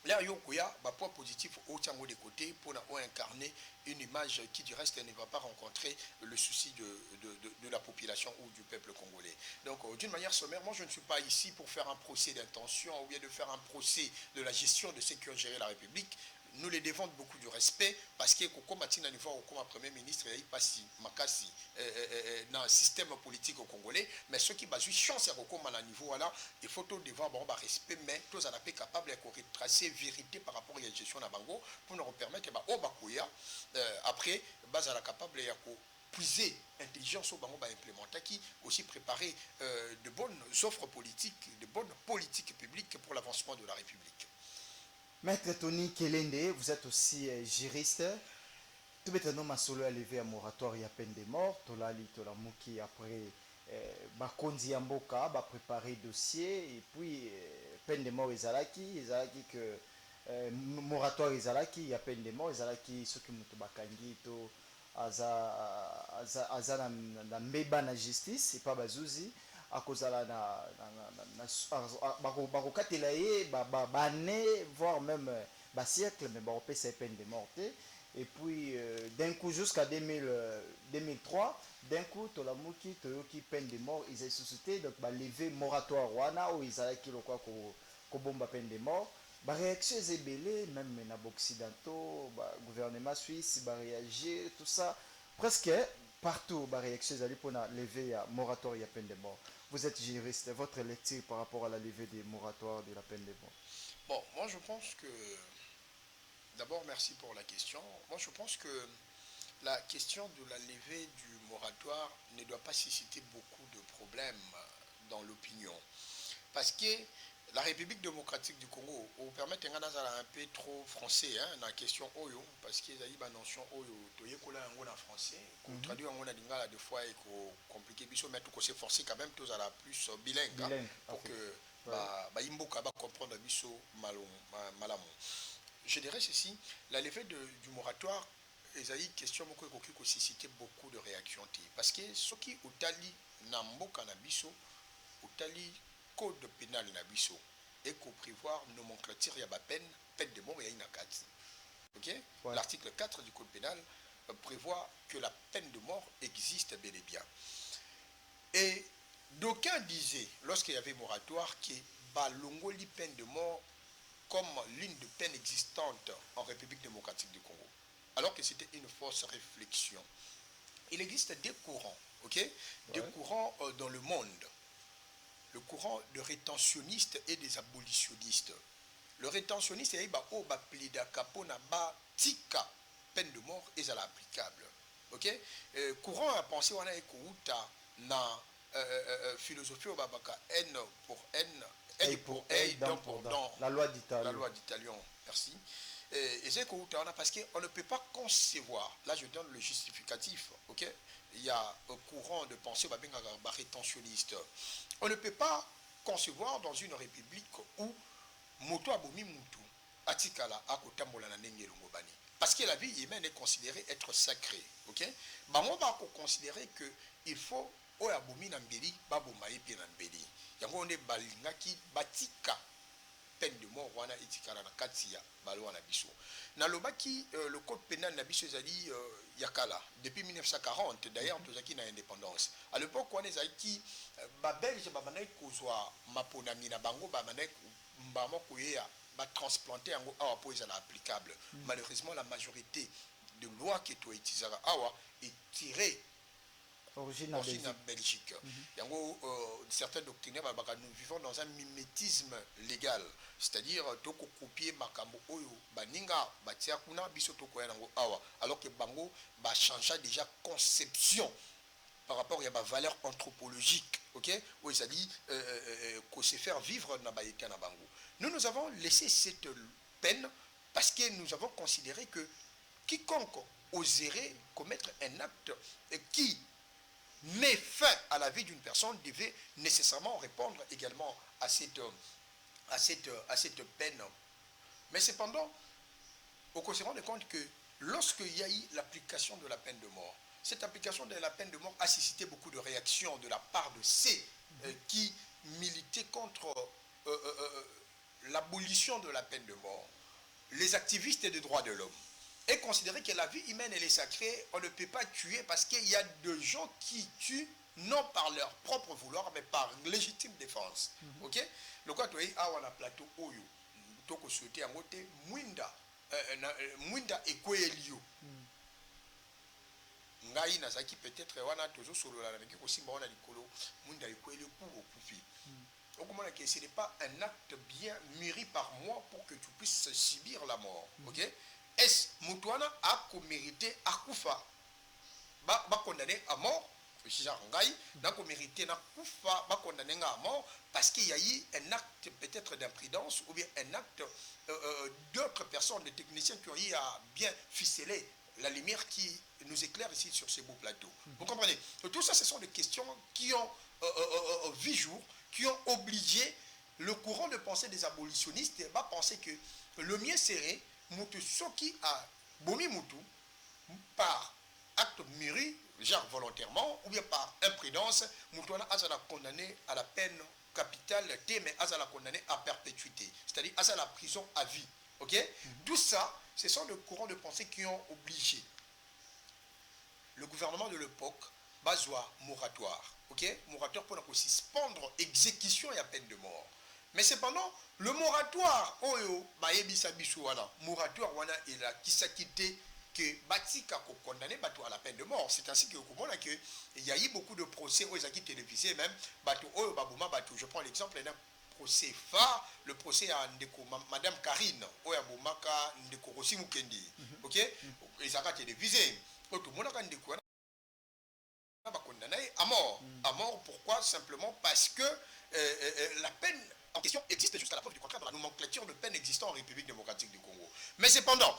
[SPEAKER 2] là, il y a un point positif au Tiango de côté pour incarner une image qui du reste ne va pas rencontrer le souci de la population ou du peuple congolais. Donc d'une manière sommaire, moi je ne suis pas ici pour faire un procès d'intention ou bien de faire un procès de la gestion de ceux qui ont géré la République. Nous les devons beaucoup de respect parce que comme Matina Niveau comme Premier ministre, il n'y a pas si Makasi dans le système politique au Congolais, mais ceux qui basent chance à comme à niveau là, il faut tout devoir avoir respect, mais tous à la paix capable de retracer vérité par rapport à la gestion de Bango pour nous permettre après base à la capable de puiser intelligence au Bango implémenter qui aussi préparer de bonnes offres politiques, de bonnes politiques publiques pour l'avancement de la République.
[SPEAKER 1] Maître Tony Kelende, vous êtes aussi juriste. Tout maintenant, ma solo a levé un moratoire, il y a peine de mort. Tolali, Tolamouki, après, Bakondi Yamboka, va préparer dossier. Et puis, peine de mort, Ezalaki que moratoire, Ezalaki, il y a peine de mort, Ezalaki, ceux qui m'ont bakangi, to, Aza, na mbeba na justice, et pas Bazouzi. Akozala bakokatela ye bane voire même siècle mais baopesa c'est peine de mort et puis d'un coup jusqu'à 2003 d'un coup tolamuki toyoki peine de mort ils ont suscité donc lever moratoire wana ou ezalaki lokwa kobomba peine de mort réaction ebele même na occidentaux gouvernement suisse réagir tout ça presque partout réaction ezali pour lever ya moratoire ya peine de mort. Vous êtes juriste, votre lecture par rapport à la levée des moratoires de la peine de mort?
[SPEAKER 2] Bon, moi je pense que, d'abord merci pour la question, moi je pense que la question de la levée du moratoire ne doit pas susciter beaucoup de problèmes dans l'opinion. Parce que la République démocratique du Congo, vous permettez un peu trop français dans la question Oyo, parce qu'il y a une notion Oyo, en français, qu'on traduit en lingala des fois et qu'on complique, mais tout c'est forcé quand même, tous à la plus bilingue, pour que Imboka comprendre biso malamu. Je dirais ceci, la levée du moratoire, il y a une question qui suscité beaucoup de réactions, parce que ce qui est Utali Namboka Nabiso, Utali code pénal nabiso et qu'on prévoit nomenclature ya peine de mort et une carte. OK? Ouais. L'article 4 du code pénal prévoit que la peine de mort existe bel et bien. Et d'aucuns disaient lorsqu'il y avait moratoire que balongoli peine de mort comme l'une des peines existantes en République démocratique du Congo. alors que c'était une fausse réflexion. Il existe des courants, ok, des courants dans le monde. Le courant de rétentionnistes et des abolitionnistes. Le rétentionniste, c'est qu'il plaida capona ba tika peine de mort et ça l'applicable. Ok? Courant à penser on a écouta na philosophie au babaka N pour N, L pour L, dent pour dent.
[SPEAKER 1] La loi d'Italie.
[SPEAKER 2] La loi d'Italion. Merci. Et c'est écouta on a parce qu'on ne peut pas concevoir. Là, je donne le justificatif. Ok? Il y a un courant de pensée rétentionniste. On ne peut pas concevoir dans une république où moto abomi mutu atikala akotambola na ndenge longobani parce que la vie humaine est considérée être sacrée, ok? Bango ba ko considérer que il faut o abomi na mbeli baboma yepi na mbeli yango on balingaki batika peine de mort wana etikala na katia balo na biso na lobaki le code pénal na biso ezali yakala depuis 1940 d'ailleurs tozaki na indépendance à l'époque on ezaki ba belge ba manai kozwa maponami na bango ba manai mbamo koyeya ba transplanter yango awa po ezala applicable malheureusement la majorité de lois qui to etisaka awa est tirée origine en Belgique. Certains doctrinaires, nous vivons dans un mimétisme légal. C'est-à-dire, toko copier makambo oyo baninga batia kuna biso toko yango awa. Alors que bango ba changer déjà conception par rapport à ma valeur anthropologique, ok? Oui, ça dit qu'on sait faire vivre na baïka na bango. Nous avons laissé cette peine parce que nous avons considéré que quiconque oserait commettre un acte qui met fin à la vie d'une personne devait nécessairement répondre également à cette peine. Mais cependant, on se rend compte que lorsqu'il y a eu l'application de la peine de mort, cette application de la peine de mort a suscité beaucoup de réactions de la part de ceux qui militaient contre l'abolition de la peine de mort. Les activistes des droits de l'homme et considérer que la vie humaine elle est sacrée, on ne peut pas tuer parce qu'il y a des gens qui tuent non par leur propre vouloir mais par légitime défense. Ok? Le quoi tu es à un plateau oyo, toko souhaité en côté mwinda ekoelio. Ngai nazaki peut-être wana tozo solo la naki ko simba wana likolo mwinda ekoelio pour okufi. Donc ce n'est pas un acte bien mûri par moi pour que tu puisses subir la mort. Ok? Est-ce Moutouana a mérité à Koufa ba condamné à mort? N'a mérité à Koufa ba condamné à mort parce qu'il y a eu un acte peut-être d'imprudence ou bien un acte d'autres personnes, des techniciens qui ont eu à bien ficeler la lumière qui nous éclaire ici sur ces beaux plateaux. Vous comprenez? Tout ça, ce sont des questions qui ont vu jour, qui ont obligé le courant de pensée des abolitionnistes à penser que le mieux serait Moutou Soki a Bomi Moutou par acte mûri, genre volontairement, ou bien par imprudence, Moutouana Azala condamné à la peine capitale, mais Azala condamné à perpétuité, c'est-à-dire Azala la prison à vie. Ok? Tout ça, ce sont des courants de pensée qui ont obligé le gouvernement de l'époque, Bazoua moratoire. Ok? Moratoire pour suspendre exécution et à peine de mort. Mais cependant, le moratoire, moratoire, il a qui s'acquitté que Batika a condamné à la peine de mort. C'est ainsi que il y a eu beaucoup de procès où ils ont été télévisés même. Je prends l'exemple d'un procès phare, le procès à Madame Karine, Oyabomaka Ndeko Rossi Mukendi. Ok? Ils ont été télévisés. Tout le monde a condamné à mort. À mort, pourquoi? Simplement parce que la peine en question existe jusqu'à la preuve du contraire dans la nomenclature de peine existant en République démocratique du Congo. Mais cependant,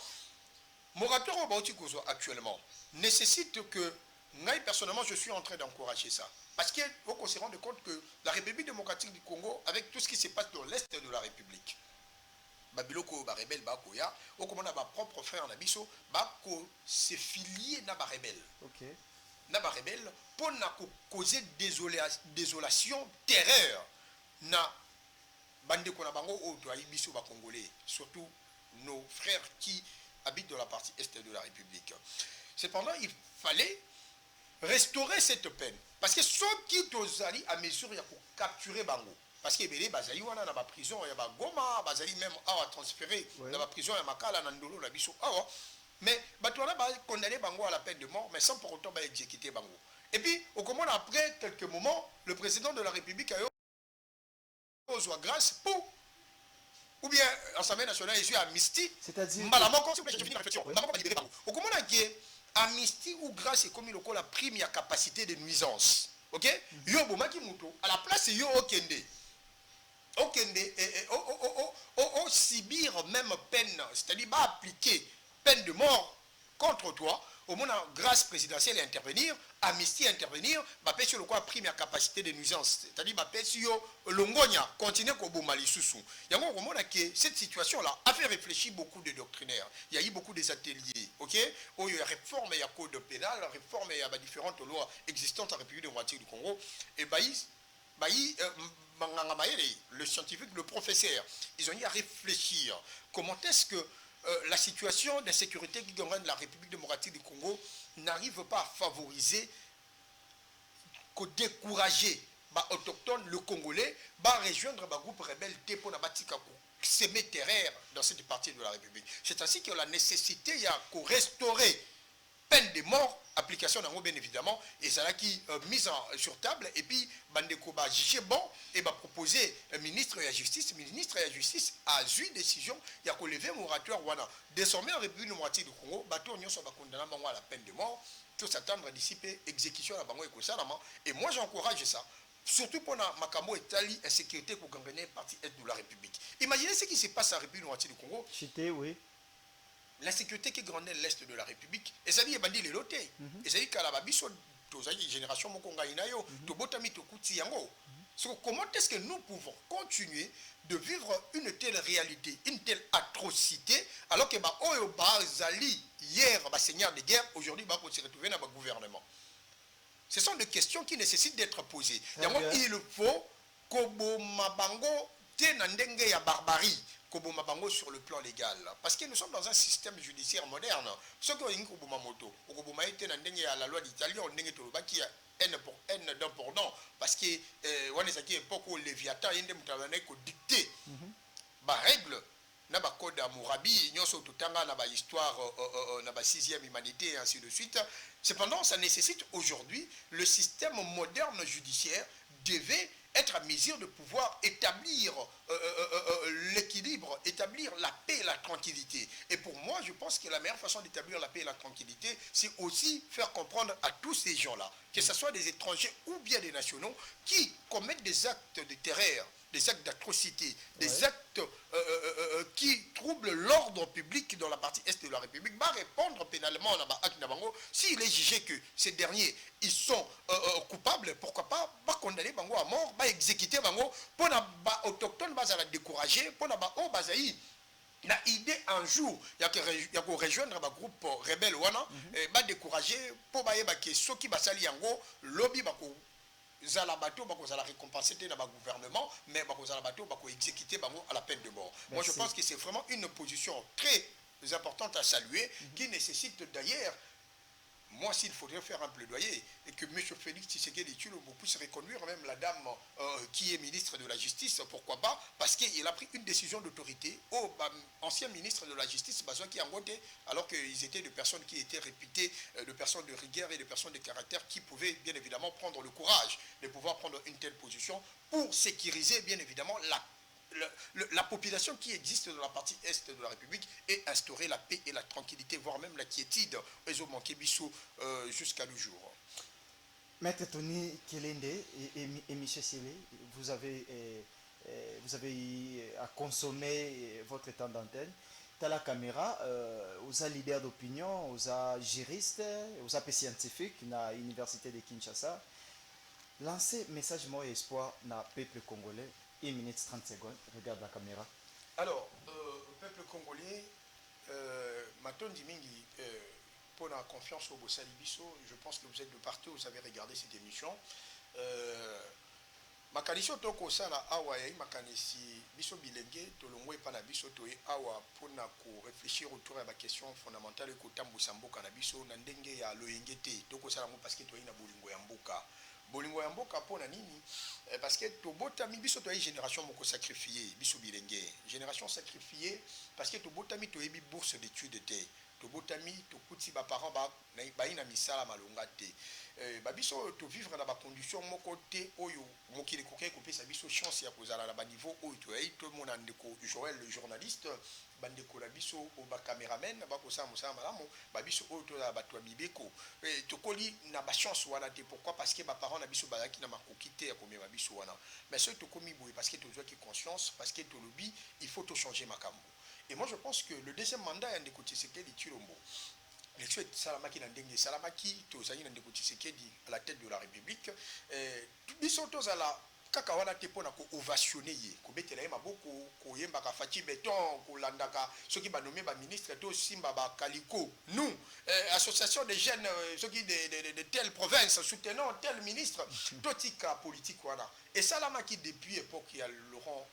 [SPEAKER 2] moratoire au Baouti Kozo actuellement nécessite que, moi personnellement, je suis en train d'encourager ça. Parce qu'on se rend compte que la République démocratique du Congo, avec tout ce qui se passe dans l'Est de la République, Babiloko, Barebel, Bakoya, au comment on a ma propre frère Nabiso, Bako s'est filié na Barebel.
[SPEAKER 1] Ok.
[SPEAKER 2] Na Barebel, pour causer désolation, terreur, na Bande Konabango ou Biso Congolais, surtout nos frères qui habitent dans la partie est de la République. Cependant, il fallait restaurer cette peine. Parce que ceux qui ont à mesure pour capturer Bango, parce qu'il y a des gens dans la prison, il y a des Goma, même à transférer dans la prison, il y a des Makala, Nandolo, la Biso. Mais Batouana va condamner Bango à la peine de mort, mais sans pour autant exécuter Bango. Et puis, au commande après quelques moments, le président de la République a eu grâce pour, ou bien l'Assemblée nationale a eu amnistie.
[SPEAKER 1] C'est-à-dire
[SPEAKER 2] au commande amnistie ou grâce est comme il la prime à capacité de nuisance. Ok? Yo bomaki muto à la place yo okende. Okende subir même peine, c'est-à-dire pas appliquer peine de mort contre toi. Au moins, grâce présidentielle intervenir, amnistie intervenir, bah sur le quoi prime à capacité de nuisance. C'est-à-dire bah sur l'ongonia continuer comme bomali sousou. Il y a un moment que cette situation-là a fait réfléchir beaucoup de doctrinaires. Il y a eu beaucoup des ateliers, ok? Où il y a réforme, il y a code pénal, réforme, il y a différentes lois existantes en République démocratique du Congo. Et le scientifique, le professeur, ils ont eu à réfléchir comment est-ce que la situation d'insécurité qui gagne la République démocratique du Congo n'arrive pas à favoriser, qu'à décourager les autochtones, le Congolais, à rejoindre le groupe rebelle pour s'aimer terreur dans cette partie de la République. C'est ainsi que la nécessité, il y a qu'à restaurer peine de mort, application d'ango bien évidemment, et ça là qui mise sur table, et puis Bandeko va juger bon, et va proposer un ministre de la Justice. Le ministre de la Justice a eu une décision, il y a qu'à lever un moratoire. Désormais, en République démocratique du Congo, bateau nyonso va condamner à la peine de mort, tout s'attendre à dissiper, exécution à Bango et Kosalama. Et moi j'encourage ça. Surtout pour Makambo et Tali, insécurité pour gagner partie est de la République. Imaginez ce qui se passe en République démocratique du Congo.
[SPEAKER 1] Chité, oui.
[SPEAKER 2] L'insécurité qui grandit l'Est de la République, et ça dit, il bandit les lotés. Et ça dit, qu'à la Babiso, une génération, comment est-ce que nous pouvons continuer de vivre une telle réalité, une telle atrocité, alors que hier, seigneur de guerre, aujourd'hui, se retrouver dans le gouvernement? Ce sont des questions qui nécessitent d'être posées. Il faut que Mabango tienne ya barbarie. Bango sur le plan légal. Parce que nous sommes dans un système judiciaire moderne. Ce qui est moto, la loi d'Italie, on est N pour N, d'un pour don. Parce que on est à l'époque où Léviathan est dicté. Bah règle, na ba code Amourabi, nyoso tutanga na ba histoire na ba sixième humanité et ainsi de suite. Cependant, ça nécessite aujourd'hui le système moderne judiciaire devait être à mesure de pouvoir établir l'équilibre, établir la paix et la tranquillité. Et pour moi, je pense que la meilleure façon d'établir la paix et la tranquillité, c'est aussi faire comprendre à tous ces gens-là, que ce soit des étrangers ou bien des nationaux, qui commettent des actes de terreur, des actes d'atrocité, des actes qui troublent l'ordre public dans la partie est de la République, va répondre pénalement à Akinabango. S'il est jugé que ces derniers, ils sont coupables, pourquoi pas condamner Bango à mort, exécuter Bango, pour les autochtones, va la décourager, pour les Bazaï. La idée un jour, il y a que rejoindre le groupe rebelle, va décourager, pour que ceux qui basali yango, lobby, Zala bateau, la récompenser dans le gouvernement, mais Zala bateau, exécuter à la peine de mort. Moi, je pense que c'est vraiment une position très importante à saluer, qui nécessite d'ailleurs, moi, s'il faudrait faire un plaidoyer, et que M. Félix Tshisekedi Tshilombo puisse reconduire même la dame qui est ministre de la Justice, pourquoi pas, parce qu'il a pris une décision d'autorité au ancien ministre de la Justice, qui a voté, alors qu'ils étaient des personnes qui étaient réputées, de personnes de rigueur et de personnes de caractère qui pouvaient bien évidemment prendre le courage de pouvoir prendre une telle position pour sécuriser bien évidemment la population qui existe dans la partie est de la République et instaurer la paix et la tranquillité, voire même la quiétude, jusqu'à nos jours.
[SPEAKER 1] Maître Tony Kelende et Michel Sélé, vous avez eu à consommer votre temps d'antenne. Dans la caméra, vous êtes leader d'opinion, vous êtes juriste, vous êtes scientifique à l'université de Kinshasa. Lancez message moi espoir dans le peuple congolais. 1 minute 30 secondes, regarde la caméra.
[SPEAKER 2] Alors, peuple congolais, Maton Dimingi, pour la confiance au Bossali Bisso, je pense que vous êtes de partout, vous avez regardé cette émission. Makaniso toko sana awa ya makanisi biso bilenge tolongwe pa na biso toye awa pona ko réfléchir autour de la question fondamentale ko tambusa mboka na biso na ndenge ya loyenge te toko sala mo parce que toye na bolingo ya mboka. Bolingo ya mboka pona nini parce que tobotami biso toye génération moko sacrifiée biso bilenge génération sacrifiée parce que tobotami toyebi bourse d'études te tobotami tokuti baparent bayi na misala malonga te. Babiso to vivre na bacondition moko te oyo mokili koke kopesa biso chance ya kozala na baniveau oyo toyei to mona ndeko Joël le journaliste bandeko na biso o bacaméraman bakosala mosala malamu babiso oyo tozala bato ya mibeko tokoli na bachance wana te. Pourquoi? Parce que baparent na biso bazalaki na makoki te ya komema biso wana, mais soki tokomi boye parce que tozwaki conscience, parce que tolobi il faut to changer makambo. Et moi je pense que le deuxième mandat ya ndeko Tshisekedi Tshilombo, l'élection est salamaki na ndenge salamaki tozali na ndeko Tshisekedi à la tête de la République, biso tozala kaka wana te mpona ko-ovationne ye kobetela ye maboko koyembaka Faci Beton kolandaka soki banome baministre to simba bakaliko nous association des jeunes soki de telle province soutenant tel ministre totika politique wana esalamaki depuis époque ya Laurent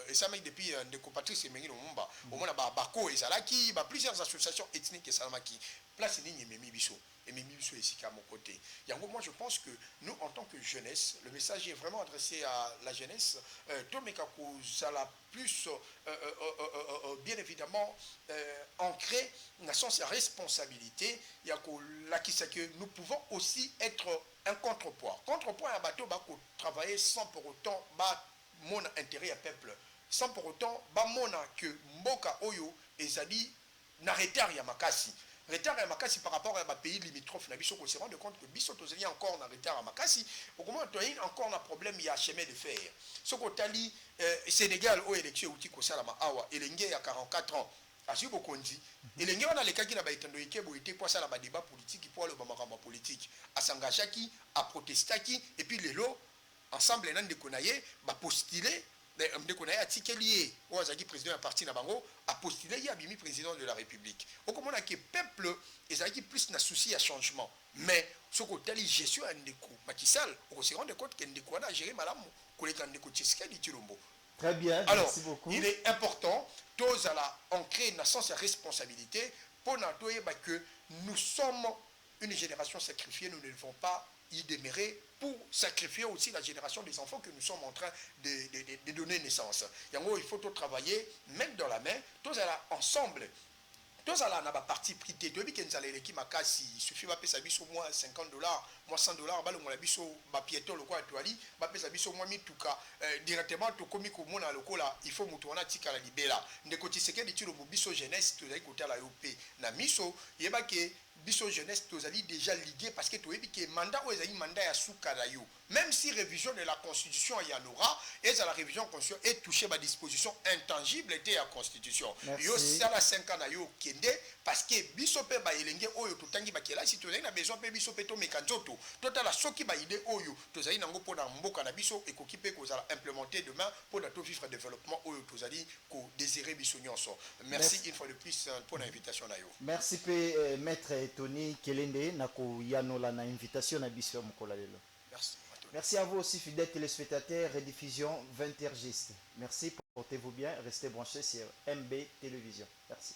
[SPEAKER 2] esalamaki depuis ndeko Patrice Emengi Lumumba omona bako ezalaki plusieurs associations ethniques esalamaki place nini ememi biso esika à mon côté. Moi je pense que nous en tant que jeunesse, le message est vraiment adressé à la jeunesse. La plus bien évidemment ancré dans sa responsabilité. Que nous pouvons aussi être un contrepoids. Contrepoids à bateau travailler sans pour autant mon intérêt à peuple, sans pour autant mon que mboka oyo ezali na retard ya makasi. Retard à Makassi par rapport à un pays limitrophe, on se rend compte que Bisso Tozeli encore en retard à Makassi. Au moment où il y a encore un problème, il y a un chemin de fer. Ce qu'on a dit, Sénégal, aux élections, où Salama Awa, et l'Engue a 44 ans, à Zubokondi, et l'Engue on a les cas qui n'a pas été pour ça, la débat politique, pour le Bamarama politique, à Sangachaki, à Protestaki, et puis les lots, ensemble, les Konaye, postulé. Ndeko a tikelié ou azaki président d'un parti na bango a postulé ya bimi président de la République. Au comment que peuple ezaki plus na souci à changement. Mais ce que tali gestion à ndeko Macky Sall, on se rend compte que ndeko a géré malamu koleka ndeko Tshisekedi Tshilombo.
[SPEAKER 1] Très bien,
[SPEAKER 2] alors,
[SPEAKER 1] merci beaucoup.
[SPEAKER 2] Il est important tous à la ancrer une sens de responsabilité pour nous que nous sommes une génération sacrifiée, nous ne devons pas y demeurer pour sacrifier aussi la génération des enfants que nous sommes en train de donner naissance. Il faut tout travailler, main dans la main, tous ensemble. Tous à la partie privée, depuis que nous allons l'équipe Makassi, il suffit de payer au moins $50, moins $100, on a biso ba piéton le quoi toali, ba payer biso moins 1000 tout cas directement to komi ko mona lokola, il faut mutuana tika la libela. Ndeko Tshisekedi tilo biso jeunesse to zali côté la UP na miso yeba ke biso jeunesse tozali déjà ligué parce que toyebi ke mandat o ezali mandat ya suka la yo. Même si révision de la constitution il y en aura, et la révision constitution est touchée par disposition intangible était la constitution. Yo sala 5 ans na yo kende parce que biso pe ba elenge oyo totangi ba kela si tozali na besoin pe biso pe to mekanzoto. Totala soki ba idée oyo tozali nango pona mboka na biso et kokipe ko za implémenter demain pour notre vivre développement oyo tozali ko désirer biso nyonso. Merci une fois de plus pour l'invitation na yo.
[SPEAKER 1] Merci pe maître Tony Kelende na ko yanola na invitation na biso mokola lelo.
[SPEAKER 2] Merci.
[SPEAKER 1] Merci à vous aussi, fidèles téléspectateurs, rediffusion 20h Giste. Merci, portez-vous bien, restez branchés sur MB Télévision. Merci.